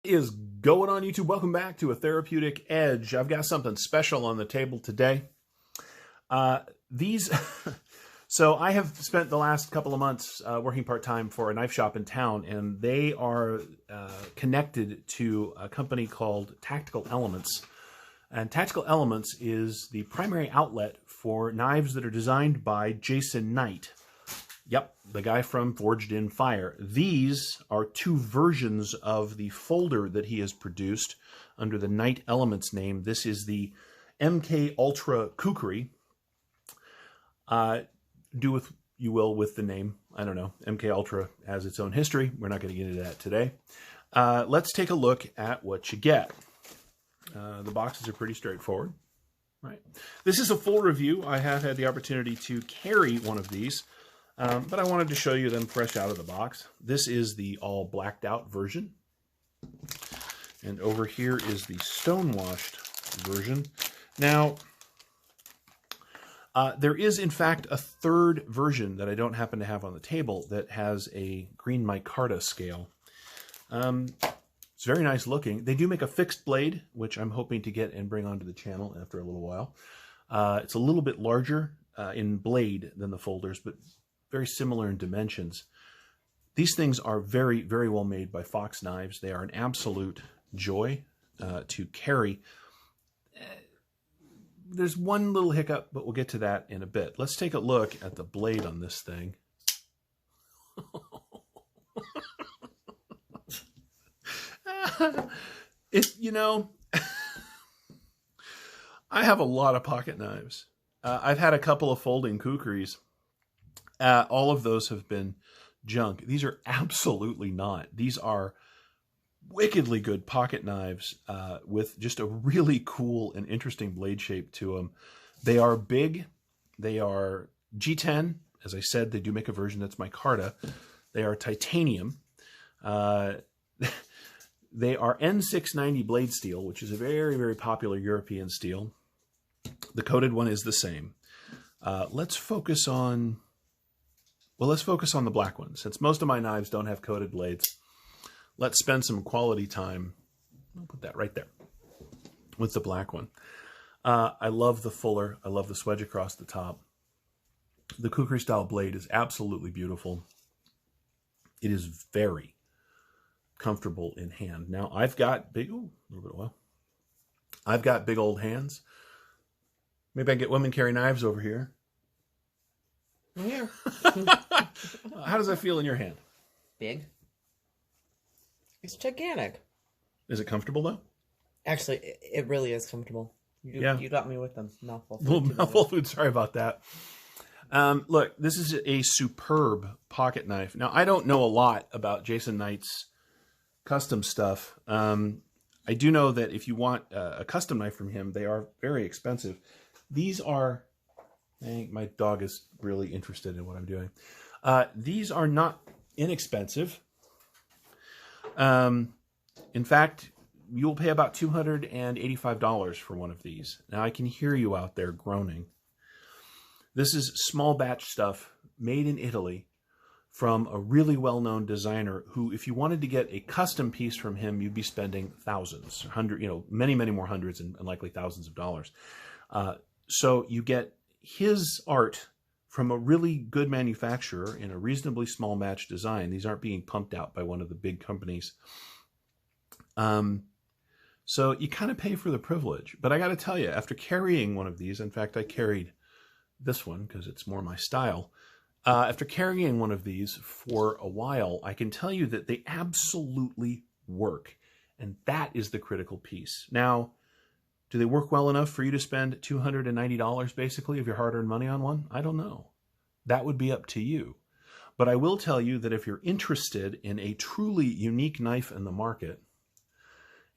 is going on, YouTube? Welcome back to A Therapeutic Edge. I've got something special on the table today. So I have spent the last couple of months working part-time for a knife shop in town, and they are connected to a company called Tactical Elements. And Tactical Elements is the primary outlet for knives that are designed by Jason Knight. Yep, the guy from Forged in Fire. These are two versions of the folder that he has produced under the Knight Elements name. This is the MK Ultra Kukri. Do with you will with the name. I don't know. MK Ultra has its own history. We're not going to get into that today. Let's take a look at what you get. The boxes are pretty straightforward. Right. This is a full review. I have had the opportunity to carry one of these. But I wanted to show you them fresh out of the box. This is the all blacked out version. And over here is the stone-washed version. Now, there is, in fact, a third version that I don't happen to have on the table that has a green micarta scale. It's very nice looking. They do make a fixed blade, which I'm hoping to get and bring onto the channel after a little while. It's a little bit larger in blade than the folders, but very similar in dimensions. These things are very, very well made by Fox Knives. They are an absolute joy to carry. There's one little hiccup, but we'll get to that in a bit. Let's take a look at the blade on this thing. I have a lot of pocket knives. I've had a couple of folding kukris. All of those have been junk. These are absolutely not. These are wickedly good pocket knives with just a really cool and interesting blade shape to them. They are big. They are G10. As I said, they do make a version that's micarta. They are titanium. They are N690 blade steel, which is a very, very popular European steel. The coated one is the same. Let's focus on the black one. Since most of my knives don't have coated blades, let's spend some quality time. I'll put that right there with the black one. I love the fuller. I love the swedge across the top. The Kukri style blade is absolutely beautiful. It is very comfortable in hand. Now I've got big, a little bit of oil. I've got big old hands. Maybe I get women carry knives over here. Yeah. How does that feel in your hand? Big. It's gigantic. Is it comfortable though? Actually, it really is comfortable. You got me with them. Mouthful food. Little mouthful food. Sorry about that. Look, this is a superb pocket knife. Now, I don't know a lot about Jason Knight's custom stuff. I do know that if you want a custom knife from him, they are very expensive. These are... I think my dog is really interested in what I'm doing. These are not inexpensive. In fact, you'll pay about $285 for one of these. Now, I can hear you out there groaning. This is small batch stuff made in Italy from a really well-known designer who, if you wanted to get a custom piece from him, you'd be spending thousands, many, many more hundreds and likely thousands of dollars. So you get his art from a really good manufacturer in a reasonably small batch design. These aren't being pumped out by one of the big companies. So you kind of pay for the privilege. But I got to tell you, after carrying one of these, in fact, I carried this one because it's more my style. After carrying one of these for a while, I can tell you that they absolutely work. And that is the critical piece. Now, do they work well enough for you to spend $290 basically of your hard-earned money on one? I don't know. That would be up to you. But I will tell you that if you're interested in a truly unique knife in the market,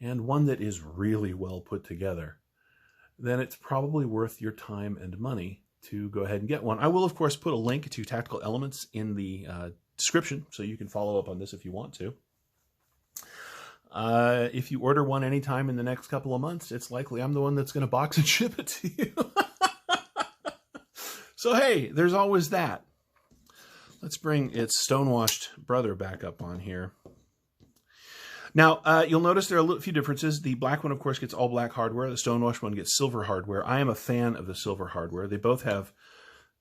and one that is really well put together, then it's probably worth your time and money to go ahead and get one. I will, of course, put a link to Tactical Elements in the description, so you can follow up on this if you want to. If you order one anytime in the next couple of months, it's likely I'm the one that's going to box and ship it to you. So, hey, there's always that. Let's bring its stonewashed brother back up on here. Now, you'll notice there are a few differences. The black one, of course, gets all black hardware. The Stonewash one gets silver hardware. I am a fan of the silver hardware. They both have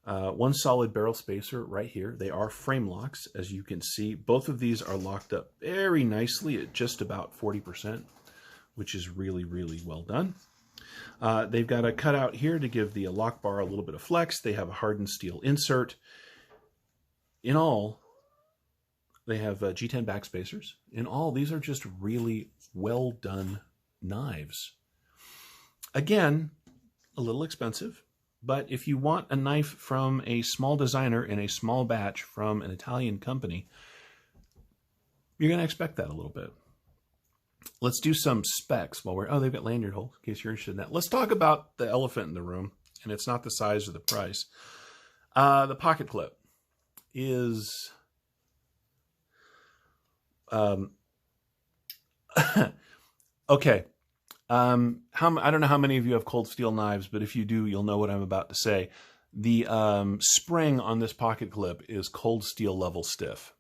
one solid barrel spacer right here. They are frame locks, as you can see. Both of these are locked up very nicely at just about 40%, which is really, really well done. They've got a cutout here to give the lock bar a little bit of flex. They have a hardened steel insert. In all, they have G10 backspacers. In all, these are just really well done knives. Again, a little expensive, but if you want a knife from a small designer in a small batch from an Italian company, you're going to expect that a little bit. Let's do some specs while we're... Oh, they've got lanyard holes, in case you're interested in that. Let's talk about the elephant in the room, and it's not the size or the price. The pocket clip is... okay. I don't know how many of you have cold steel knives, but if you do, you'll know what I'm about to say. The spring on this pocket clip is cold steel level stiff.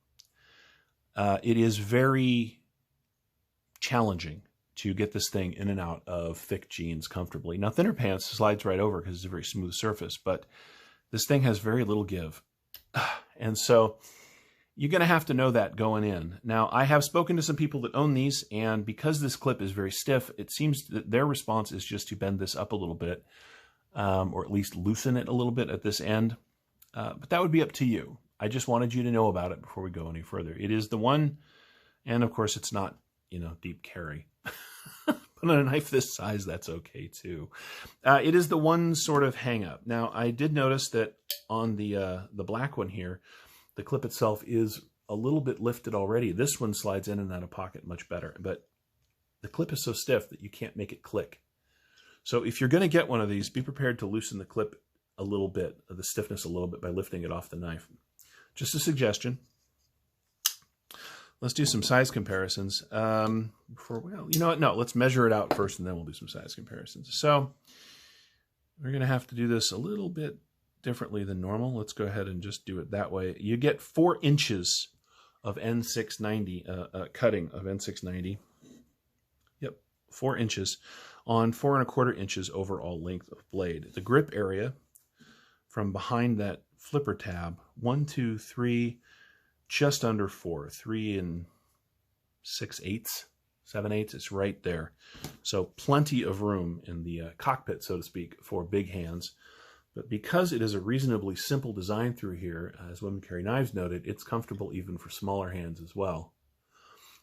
It is very challenging to get this thing in and out of thick jeans comfortably. Now, thinner pants slides right over because it's a very smooth surface, but this thing has very little give. And so you're going to have to know that going in. Now, I have spoken to some people that own these, and because this clip is very stiff, it seems that their response is just to bend this up a little bit, or at least loosen it a little bit at this end. But that would be up to you. I just wanted you to know about it before we go any further. It is the one, and of course it's not, deep carry. But on a knife this size, that's okay too. It is the one sort of hang up. Now, I did notice that on the black one here, the clip itself is a little bit lifted already. This one slides in and out of pocket much better, but the clip is so stiff that you can't make it click. So if you're going to get one of these, be prepared to loosen the clip a little bit, the stiffness a little bit, by lifting it off the knife. Just a suggestion. Let's do some size comparisons. Well, you know what? No, let's measure it out first, and then we'll do some size comparisons. So we're going to have to do this a little bit differently than normal. Let's go ahead and just do it that way. You get 4 inches of N690, cutting of N690. Yep, 4 inches on 4 1/4 inches overall length of blade. The grip area from behind that flipper tab, 1, 2, 3, just under 4, 3 6/8, 7/8. It's right there. So plenty of room in the cockpit, so to speak, for big hands. But because it is a reasonably simple design through here, as Women Carry Knives noted, it's comfortable even for smaller hands as well.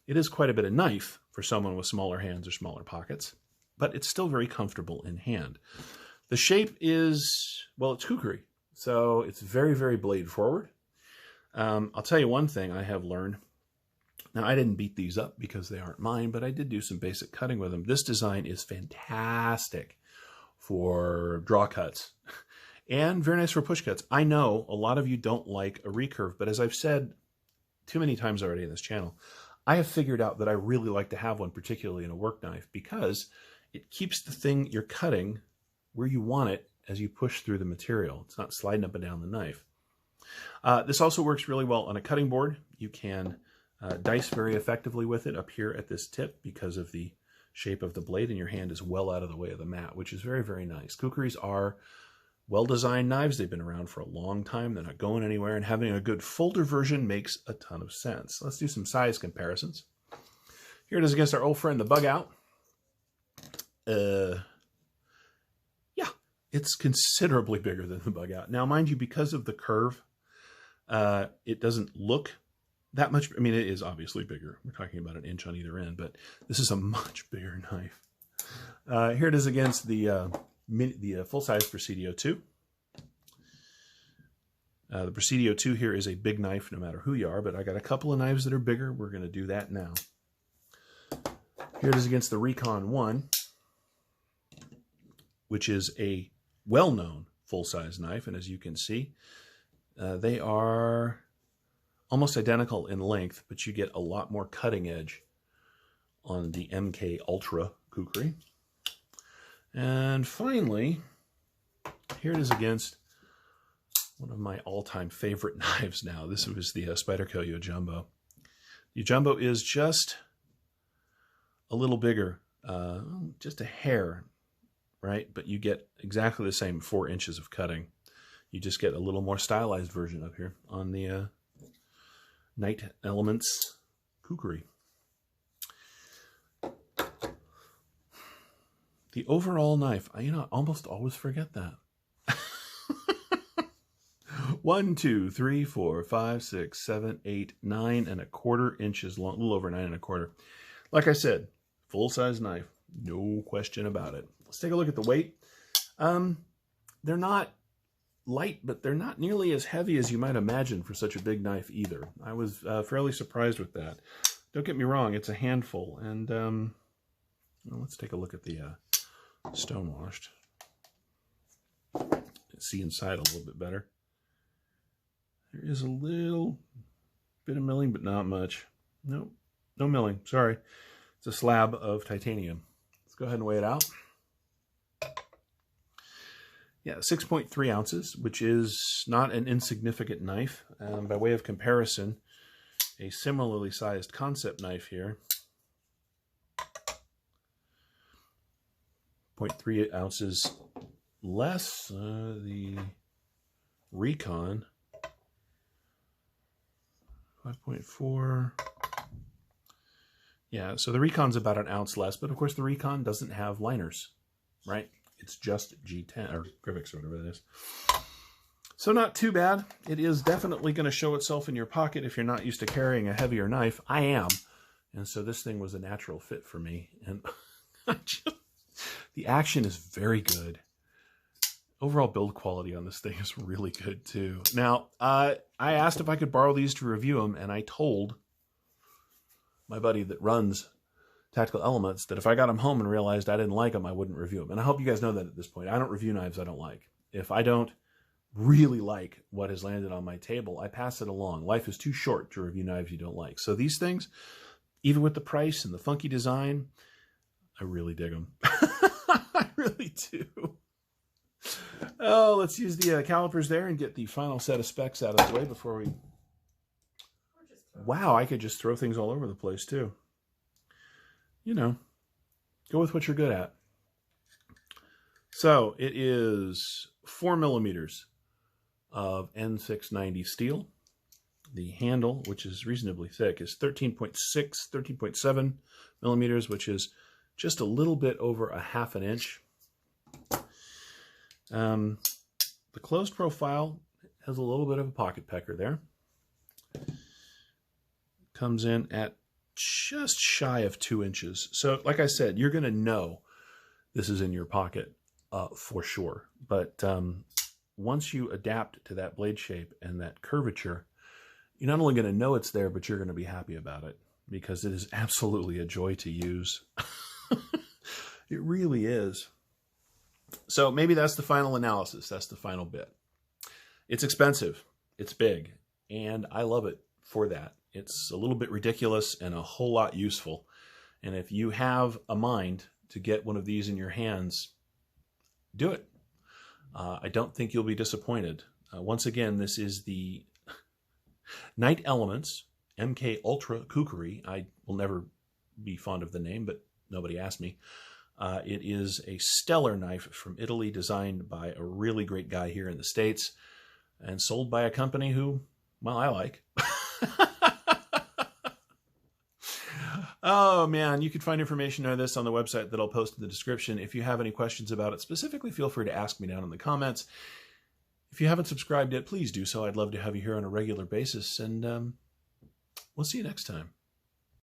It is quite a bit of knife for someone with smaller hands or smaller pockets, but it's still very comfortable in hand. The shape is, well, it's kukri, so it's very, very blade forward. I'll tell you one thing I have learned. Now, I didn't beat these up because they aren't mine, but I did do some basic cutting with them. This design is fantastic for draw cuts and very nice for push cuts. I know a lot of you don't like a recurve, but as I've said too many times already in this channel, I have figured out that I really like to have one, particularly in a work knife, because it keeps the thing you're cutting where you want it as you push through the material. It's not sliding up and down the knife. This also works really well on a cutting board. You can dice very effectively with it up here at this tip because of the shape of the blade, and your hand is well out of the way of the mat, which is very, very nice. Kukris are well-designed knives. They've been around for a long time. They're not going anywhere, and having a good folder version makes a ton of sense. Let's do some size comparisons. Here it is against our old friend, the Bug Out. Yeah, it's considerably bigger than the Bug Out. Now, mind you, because of the curve, it doesn't look that much. I mean, it is obviously bigger. We're talking about 1 inch on either end, but this is a much bigger knife. Here it is against the full-size Presidio 2. The Presidio 2 here is a big knife no matter who you are, but I got a couple of knives that are bigger. We're going to do that now. Here it is against the Recon 1, which is a well-known full-size knife, and as you can see, they are almost identical in length, but you get a lot more cutting edge on the MK Ultra Kukri. And finally, here it is against one of my all-time favorite knives now. This was the Spyderco Yojumbo. Yojumbo is just a little bigger, just a hair, right? But you get exactly the same 4 inches of cutting. You just get a little more stylized version up here on the Night Elements Kukri. The overall knife, I almost always forget that. 1, 2, 3, 4, 5, 6, 7, 8, 9¼ inches long, a little over 9¼ Like I said, full-size knife, no question about it. Let's take a look at the weight. They're not light, but they're not nearly as heavy as you might imagine for such a big knife either. I was fairly surprised with that. Don't get me wrong, it's a handful. And well, let's take a look at the stonewashed. See inside a little bit better. There is a little bit of milling, but not much. Nope, no milling, sorry. It's a slab of titanium. Let's go ahead and weigh it out. Yeah, 6.3 ounces, which is not an insignificant knife. By way of comparison, a similarly sized concept knife here, 0.3 ounces less. The Recon, 5.4. Yeah, so the Recon's about an ounce less, but of course the Recon doesn't have liners, right? It's just G10 or Grivix or whatever that is. So not too bad. It is definitely going to show itself in your pocket if you're not used to carrying a heavier knife. I am. And so this thing was a natural fit for me. And the action is very good. Overall build quality on this thing is really good too. Now, I asked if I could borrow these to review them, and I told my buddy that runs Tactical Elements that if I got them home and realized I didn't like them, I wouldn't review them. And I hope you guys know that at this point. I don't review knives I don't like. If I don't really like what has landed on my table, I pass it along. Life is too short to review knives you don't like. So these things, even with the price and the funky design, I really dig them. I really do. Oh, let's use the calipers there and get the final set of specs out of the way before we... Wow, I could just throw things all over the place too. You know, go with what you're good at. So it is 4 millimeters of N690 steel. The handle, which is reasonably thick, is 13.6, 13.7 millimeters, which is just a little bit over a ½ an inch. The closed profile has a little bit of a pocket pecker there. Comes in at just shy of 2 inches. So like I said, you're going to know this is in your pocket for sure. But once you adapt to that blade shape and that curvature, you're not only going to know it's there, but you're going to be happy about it because it is absolutely a joy to use. It really is. So maybe that's the final analysis. That's the final bit. It's expensive. It's big. And I love it for that. It's a little bit ridiculous and a whole lot useful. And if you have a mind to get one of these in your hands, do it. I don't think you'll be disappointed. Once again, this is the Night Elements MK Ultra Kukri. I will never be fond of the name, but nobody asked me. It is a stellar knife from Italy, designed by a really great guy here in the States and sold by a company who, well, I like. Oh, man, you can find information on this on the website that I'll post in the description. If you have any questions about it specifically, feel free to ask me down in the comments. If you haven't subscribed yet, please do so. I'd love to have you here on a regular basis, and we'll see you next time.